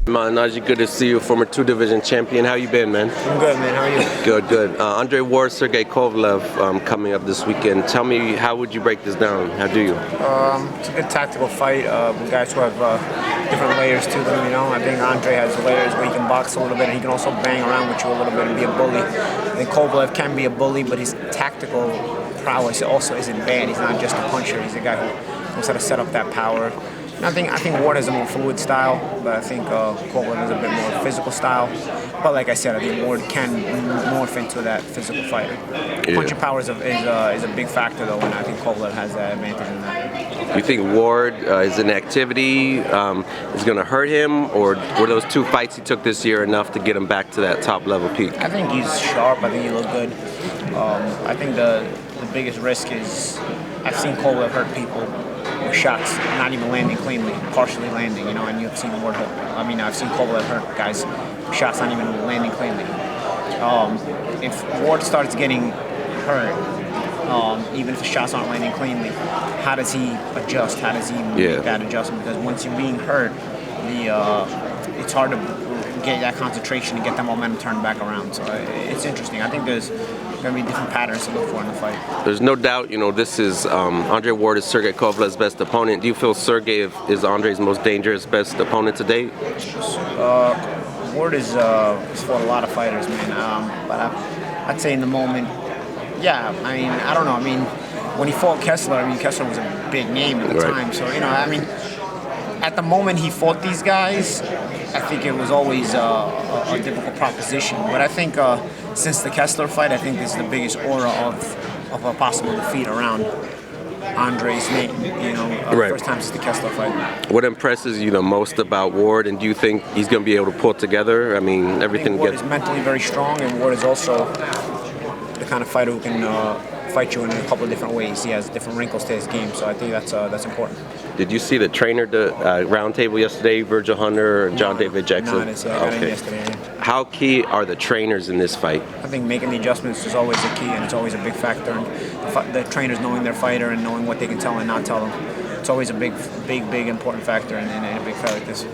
Malignaggi, good to see you, former two-division champion. How you been, man? I'm good, man. How are you? Good, good. Andre Ward, Sergey Kovalev coming up this weekend. Tell me, how would you break this down? How do you? It's a good tactical fight with guys who have different layers to them, you know. I think Andre has layers where he can box a little bit and he can also bang around with you a little bit and be a bully. I think Kovalev can be a bully, but his tactical prowess also isn't bad. He's not just a puncher. He's a guy who knows how to set up that power. I think Ward has a more fluid style, but I think Kovalev has a bit more physical style. But like I said, I think Ward can morph into that physical fighter. Yeah. Punching power is a big factor, though, and I think Kovalev has that advantage in that. You think Ward is an activity is going to hurt him, or were those two fights he took this year enough to get him back to that top-level peak? I think he's sharp. I think he looked good. I think the biggest risk is I've seen Kovalev hurt people. Shots not even landing cleanly, partially landing, you know, and you've seen Ward hurt. I mean, I've seen Kovalev hurt guys, shots not even landing cleanly. If Ward starts getting hurt, even if the shots aren't landing cleanly, how does he adjust? How does he make that adjustment? Because once you're being hurt, it's hard to get that concentration and get that momentum turned back around. So it's interesting. I think there's going to be different patterns to look for in the fight. There's no doubt, you know, this is Andre Ward is Sergey Kovalev's best opponent. Do you feel Sergey is Andre's most dangerous best opponent to date? Ward has fought a lot of fighters, man. But I'd say in the moment, yeah. I mean, I don't know. I mean, when he fought Kessler, I mean, Kessler was a big name at the time. So, you know, I mean, at the moment he fought these guys, I think it was always a difficult proposition. But I think since the Kessler fight, I think this is the biggest aura of a possible defeat around Andre's name. You know, first time since the Kessler fight. What impresses you the most about Ward, and do you think he's going to be able to pull together? I mean, everything. Ward is mentally very strong, and Ward is also the kind of fighter who can fight you in a couple of different ways. He has different wrinkles to his game, so I think that's important. Did you see the trainer round table yesterday, Virgil Hunter or John David Jackson? No, I didn't see it. I got in yesterday. Yeah. How key are the trainers in this fight? I think making the adjustments is always a key, and it's always a big factor. And the trainers knowing their fighter and knowing what they can tell and not tell them, it's always a big important factor in a big fight like this.